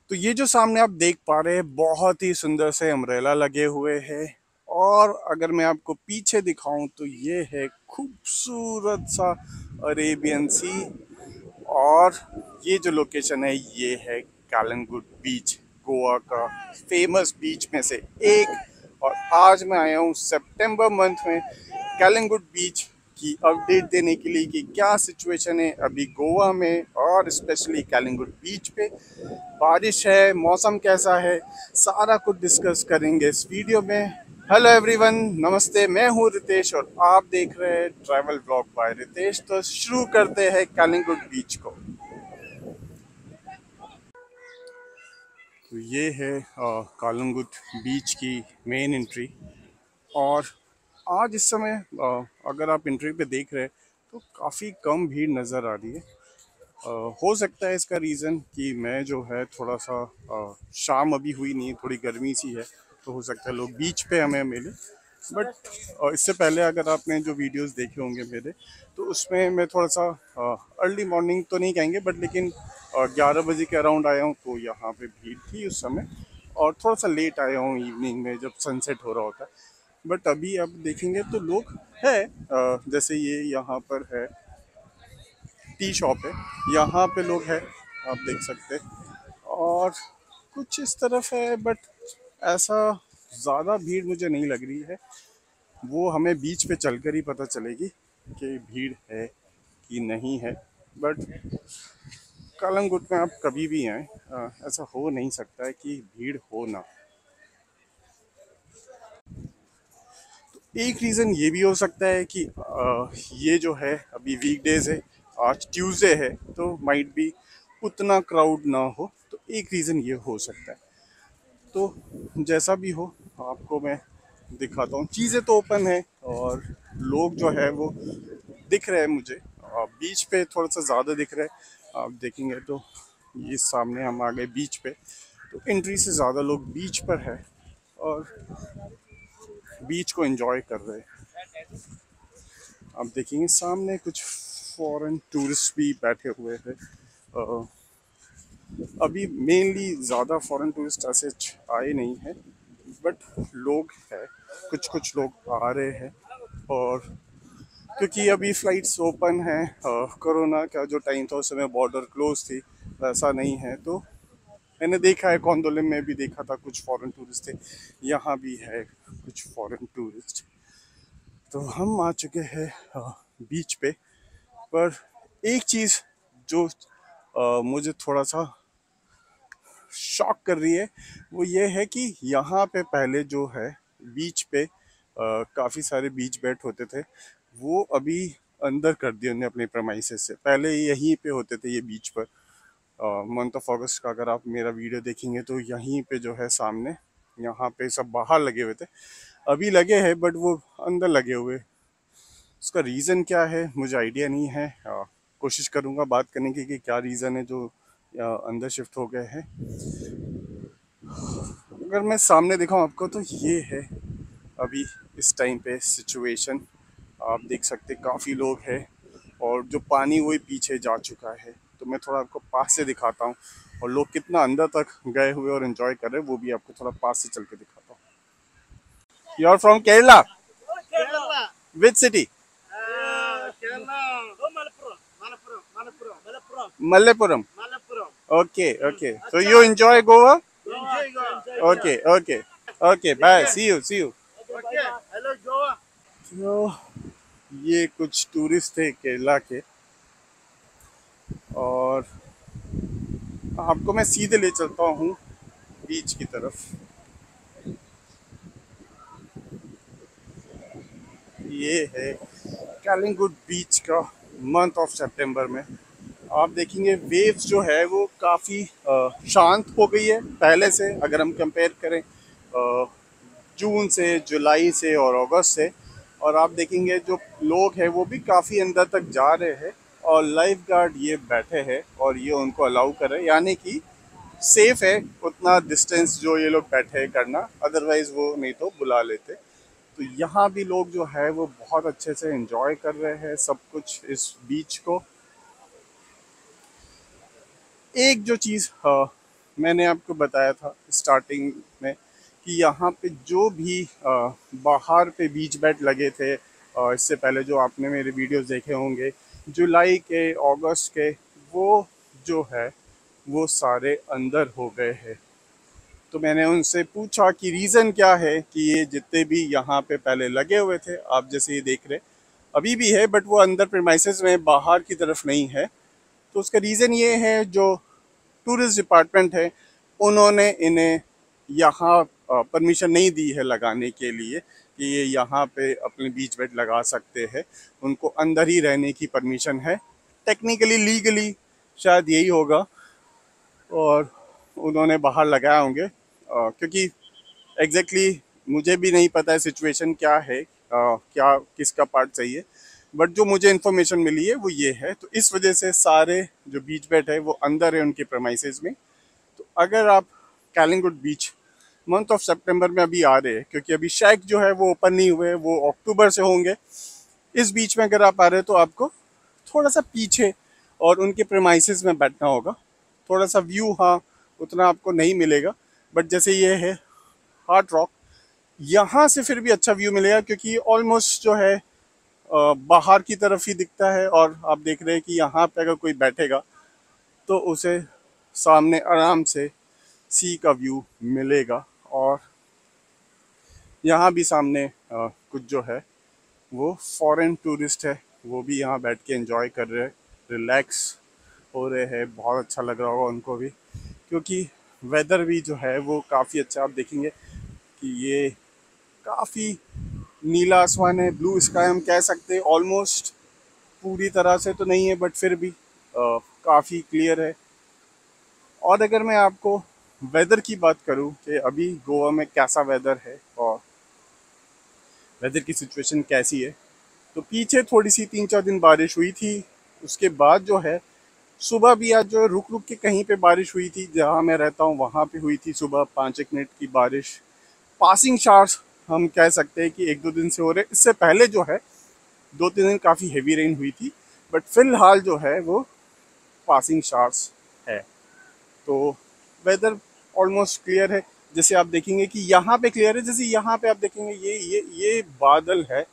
तो ये जो सामने आप देख पा रहे हैं बहुत ही सुंदर से अम्ब्रेला लगे हुए हैं। और अगर मैं आपको पीछे दिखाऊं तो ये है खूबसूरत सा अरेबियन सी। और ये जो लोकेशन है ये है कैलनगुड बीच, गोवा का फेमस बीच में से एक। और आज मैं आया हूँ सितंबर मंथ में कैलनगुड बीच की अपडेट देने के लिए कि क्या सिचुएशन है अभी गोवा में और स्पेशली कैलनगुड बीच पे। बारिश है, मौसम कैसा है, सारा कुछ डिस्कस करेंगे इस वीडियो में। हेलो एवरीवन, नमस्ते। मैं हूँ रितेश और आप देख रहे हैं ट्रैवल ब्लॉग बाय रितेश। तो शुरू करते हैं कैलनगुड बीच को। तो ये है कालंगुट बीच की मेन एंट्री। और आज इस समय अगर आप एंट्री पे देख रहे हैं तो काफ़ी कम भीड़ नज़र आ रही है। हो सकता है इसका रीज़न कि मैं जो है थोड़ा सा शाम अभी हुई नहीं है, थोड़ी गर्मी सी है, तो हो सकता है लोग बीच पे हमें मिले। बट इससे पहले अगर आपने जो वीडियोस देखे होंगे मेरे, तो उसमें मैं थोड़ा सा अर्ली मॉर्निंग तो नहीं कहेंगे बट लेकिन 11 बजे के अराउंड आया हूँ, तो यहाँ पे भीड़ थी उस समय। और थोड़ा सा लेट आया हूँ इवनिंग में जब सनसेट हो रहा होता है। बट अभी आप देखेंगे तो लोग है, जैसे ये यहाँ पर है टी शॉप है, यहाँ पे लोग हैं, आप देख सकते हैं। और कुछ इस तरफ है बट ऐसा ज़्यादा भीड़ मुझे नहीं लग रही है। वो हमें बीच पे चलकर ही पता चलेगी कि भीड़ है कि नहीं है। बट कलंगुट में आप कभी भी आए, ऐसा हो नहीं सकता है कि भीड़ हो ना। एक रीज़न ये भी हो सकता है कि ये जो है अभी वीकडेज है, आज ट्यूसडे है, तो माइट भी उतना क्राउड ना हो। तो एक रीज़न ये हो सकता है। तो जैसा भी हो आपको मैं दिखाता हूँ। चीज़ें तो ओपन है और लोग जो है वो दिख रहे हैं मुझे। बीच पे थोड़ा सा ज़्यादा दिख रहा है, आप देखेंगे तो। ये सामने हम आ गए बीच पे, तो एंट्री से ज़्यादा लोग बीच पर है और बीच को एंजॉय कर रहे हैं। आप देखेंगे सामने कुछ फॉरेन टूरिस्ट भी बैठे हुए हैं। अ, अभी मेनली ज़्यादा फॉरेन टूरिस्ट ऐसे आए नहीं हैं, बट लोग हैं, कुछ कुछ लोग आ रहे हैं। और क्योंकि अभी फ्लाइट्स ओपन हैं, कोरोना का जो टाइम था उस समय बॉर्डर क्लोज थी, वैसा नहीं है। तो मैंने देखा है, कोंडोलिम में भी देखा था कुछ फॉरेन टूरिस्ट थे, यहाँ भी है कुछ फॉरेन टूरिस्ट। तो हम आ चुके हैं बीच पे। पर एक चीज़ जो मुझे थोड़ा सा शॉक कर रही है वो ये है कि यहाँ पे पहले जो है बीच पे काफ़ी सारे बीच बैठ होते थे, वो अभी अंदर कर दिए उन्होंने अपने प्रमाइसेस से। पहले यहीं पे होते थे ये बीच पर। मंथ ऑफ अगस्त का अगर आप मेरा वीडियो देखेंगे तो यहीं पे जो है सामने, यहाँ पे सब बाहर लगे हुए थे, अभी लगे हैं बट वो अंदर लगे हुए। उसका रीज़न क्या है मुझे आइडिया नहीं है। कोशिश करूँगा बात करने की कि क्या रीज़न है जो अंदर शिफ्ट हो गए हैं। अगर मैं सामने दिखाऊं आपको तो ये है अभी इस टाइम पे सिचुएशन। आप देख सकते काफ़ी लोग हैं और जो पानी वही पीछे जा चुका है। तो मैं थोड़ा आपको पास से दिखाता हूँ और लोग कितना अंदर तक गए हुए और एंजॉय कर रहे हैं वो भी आपको थोड़ा पास से चल के दिखाता हूँ। You are from Kerala? Kerala. Which city? Kerala. Oh, Malappuram. Malappuram. Malappuram. Malappuram. Malappuram. Malappuram. Okay okay, so you enjoy Goa? Enjoy Goa. Okay okay okay, bye, see you see you. Okay. Hello, Goa. तो ये कुछ tourist थे केरला के। और आपको मैं सीधे ले चलता हूँ बीच की तरफ। ये है कैलिंगुड बीच का मंथ ऑफ सितंबर में। आप देखेंगे वेव्स जो है वो काफ़ी शांत हो गई है पहले से, अगर हम कंपेयर करें जून से, जुलाई से और अगस्त से। और आप देखेंगे जो लोग हैं वो भी काफ़ी अंदर तक जा रहे हैं और लाइफ गार्ड ये बैठे हैं और ये उनको अलाउ कर रहे हैं, यानी कि सेफ है उतना डिस्टेंस जो ये लोग बैठे हैं करना, अदरवाइज वो नहीं तो बुला लेते। तो यहाँ भी लोग जो है वो बहुत अच्छे से एंजॉय कर रहे हैं सब कुछ इस बीच को। एक जो चीज़ मैंने आपको बताया था स्टार्टिंग में कि यहाँ पे जो भी बाहर पे बीच बेड लगे थे, इससे पहले जो आपने मेरे वीडियोस देखे होंगे जुलाई के, अगस्त के, वो जो है वो सारे अंदर हो गए हैं। तो मैंने उनसे पूछा कि रीज़न क्या है कि ये जितने भी यहाँ पे पहले लगे हुए थे, आप जैसे ये देख रहे अभी भी है, बट वो अंदर प्रेमाइसेस में बाहर की तरफ नहीं है। तो उसका रीज़न ये है, जो टूरिस्ट डिपार्टमेंट है उन्होंने इन्हें यहाँ परमिशन नहीं दी है लगाने के लिए कि ये यहाँ पे अपने बीच बेड लगा सकते हैं। उनको अंदर ही रहने की परमिशन है, टेक्निकली लीगली शायद यही होगा। और उन्होंने बाहर लगाए होंगे, क्योंकि एग्जैक्टली मुझे भी नहीं पता है सिचुएशन क्या है, क्या किसका पार्ट सही है, बट जो मुझे इन्फॉर्मेशन मिली है वो ये है। तो इस वजह से सारे जो बीच बेड है वो अंदर है उनके प्रेमाइसेस में। तो अगर आप कैलिंगुड बीच मंथ ऑफ सितंबर में अभी आ रहे हैं, क्योंकि अभी शेक जो है वो ओपन नहीं हुए, वो अक्टूबर से होंगे। इस बीच में अगर आप आ रहे हैं तो आपको थोड़ा सा पीछे और उनके प्रेमाइसेस में बैठना होगा। थोड़ा सा व्यू, हाँ, उतना आपको नहीं मिलेगा, बट जैसे ये है हार्ड रॉक, यहाँ से फिर भी अच्छा व्यू मिलेगा, क्योंकि ऑलमोस्ट जो है बाहर की तरफ ही दिखता है। और आप देख रहे हैं कि यहाँ पे अगर कोई बैठेगा तो उसे सामने आराम से सी का व्यू मिलेगा। और यहाँ भी सामने कुछ जो है वो फॉरेन टूरिस्ट है, वो भी यहाँ बैठ के एंजॉय कर रहे हैं, रिलैक्स हो रहे हैं। बहुत अच्छा लग रहा होगा उनको भी, क्योंकि वेदर भी जो है वो काफ़ी अच्छा। आप देखेंगे कि ये काफ़ी नीला आसमान है, ब्लू स्काई हम कह सकते हैं। ऑलमोस्ट पूरी तरह से तो नहीं है, बट फिर भी काफ़ी क्लियर है। और अगर मैं आपको वेदर की बात करूं कि अभी गोवा में कैसा वेदर है और वेदर की सिचुएशन कैसी है, तो पीछे थोड़ी सी 3-4 दिन बारिश हुई थी। उसके बाद जो है सुबह भी आज जो है रुक रुक के कहीं पे बारिश हुई थी। जहाँ मैं रहता हूँ वहाँ पे हुई थी सुबह 5-1 मिनट की बारिश, पासिंग शावर्स हम कह सकते हैं कि 1-2 दिन से हो रहे। इससे पहले जो है 2-3 दिन काफ़ी हेवी रेन हुई थी, बट फिलहाल जो है वो पासिंग शावर्स है। तो वेदर ऑलमोस्ट क्लियर है। जैसे आप देखेंगे कि यहाँ पे क्लियर है, जैसे यहाँ पे आप देखेंगे ये बादल है,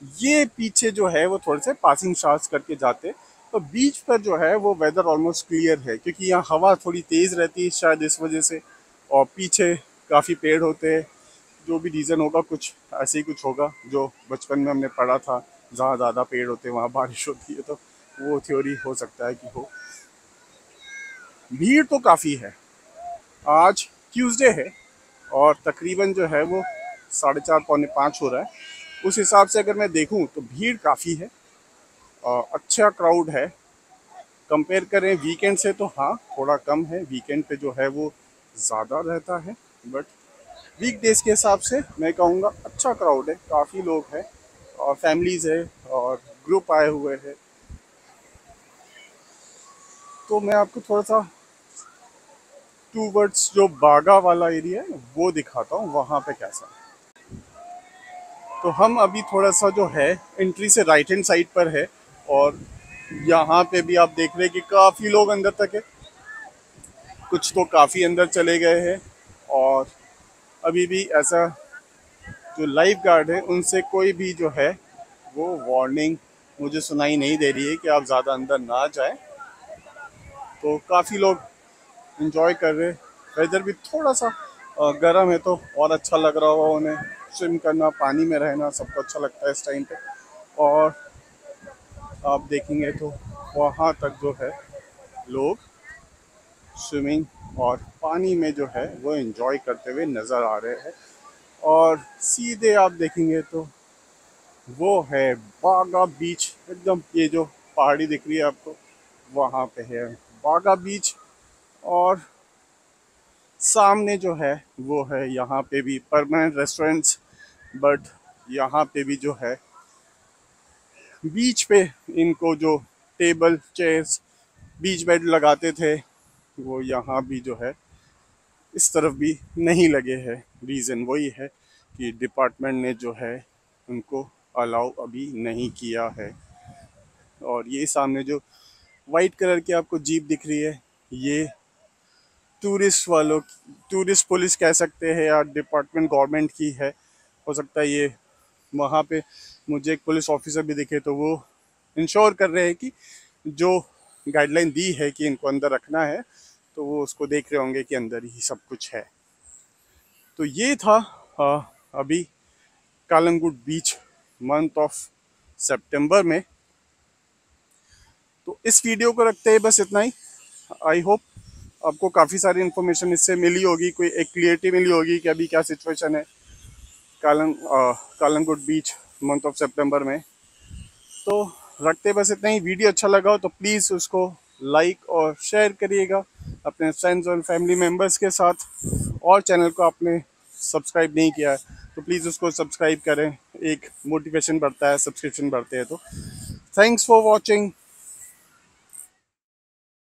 ये पीछे जो है वो थोड़े से पासिंग शावर्स करके जाते हैं। तो बीच पर जो है वो वेदर ऑलमोस्ट क्लियर है, क्योंकि यहाँ हवा थोड़ी तेज़ रहती है शायद इस वजह से, और पीछे काफ़ी पेड़ होते हैं। जो भी रीज़न होगा, कुछ ऐसे ही कुछ होगा जो बचपन में हमने पढ़ा था, जहाँ ज़्यादा पेड़ होते हैं वहाँ बारिश होती है, तो वो थ्योरी हो सकता है कि हो। भीड़ तो काफ़ी है। आज ट्यूसडे है और तकरीबन जो है वो 4:30 पौने 5 हो रहा है। उस हिसाब से अगर मैं देखूं तो भीड़ काफ़ी है और अच्छा क्राउड है। कंपेयर करें वीकेंड से तो हाँ थोड़ा कम है, वीकेंड पे जो है वो ज़्यादा रहता है, बट वीक डेज के हिसाब से मैं कहूँगा अच्छा क्राउड है, काफ़ी लोग हैं और फैमिलीज़ है और ग्रुप आए हुए हैं। तो मैं आपको थोड़ा सा टूवर्ड्स जो बागा वाला एरिया है वो दिखाता हूँ, वहाँ पे कैसा है। तो हम अभी थोड़ा सा जो है एंट्री से राइट हैंड साइड पर है, और यहाँ पे भी आप देख रहे हैं कि काफ़ी लोग अंदर तक है, कुछ तो काफ़ी अंदर चले गए हैं। और अभी भी ऐसा जो लाइफ गार्ड है उनसे कोई भी जो है वो वार्निंग मुझे सुनाई नहीं दे रही है कि आप ज़्यादा अंदर ना जाएं। तो काफ़ी लोग इंजॉय कर रहे हैं। वेदर भी थोड़ा सा गर्म है, तो और अच्छा लग रहा होगा उन्हें। स्विम करना, पानी में रहना सबको अच्छा लगता है इस टाइम पे। और आप देखेंगे तो वहाँ तक जो है लोग स्विमिंग और पानी में जो है वो एंजॉय करते हुए नज़र आ रहे हैं। और सीधे आप देखेंगे तो वो है बागा बीच, एकदम ये जो पहाड़ी दिख रही है आपको वहाँ पे है बागा बीच। और सामने जो है वो है यहाँ पे भी परमानेंट रेस्टोरेंट्स, बट यहाँ पे भी जो है बीच पे इनको जो टेबल चेयर्स बीच बेड लगाते थे वो यहाँ भी जो है इस तरफ भी नहीं लगे हैं। रीज़न वही है कि डिपार्टमेंट ने जो है उनको अलाउ अभी नहीं किया है। और ये सामने जो वाइट कलर की आपको जीप दिख रही है, ये टूरिस्ट पुलिस कह सकते हैं या डिपार्टमेंट गवर्नमेंट की है, हो सकता है ये। वहाँ पे मुझे एक पुलिस ऑफिसर भी दिखे, तो वो इंश्योर कर रहे हैं कि जो गाइडलाइन दी है कि इनको अंदर रखना है, तो वो उसको देख रहे होंगे कि अंदर ही सब कुछ है। तो ये था अभी कालंगुड बीच मंथ ऑफ सितंबर में। तो इस वीडियो को रखते हैं बस इतना ही। आई होप आपको काफ़ी सारी इन्फॉर्मेशन इससे मिली होगी, कोई एक क्लियरिटी मिली होगी कि अभी क्या सिचुएशन है कालंगुड बीच मंथ ऑफ सितंबर में। तो रखते बस इतना ही। वीडियो अच्छा लगा हो तो प्लीज़ उसको लाइक और शेयर करिएगा अपने फ्रेंड्स और फैमिली मेम्बर्स के साथ। और चैनल को आपने सब्सक्राइब नहीं किया है तो प्लीज़ उसको सब्सक्राइब करें, एक मोटिवेशन बढ़ता है सब्सक्रिप्शन बढ़ते हैं तो। Thanks for watching.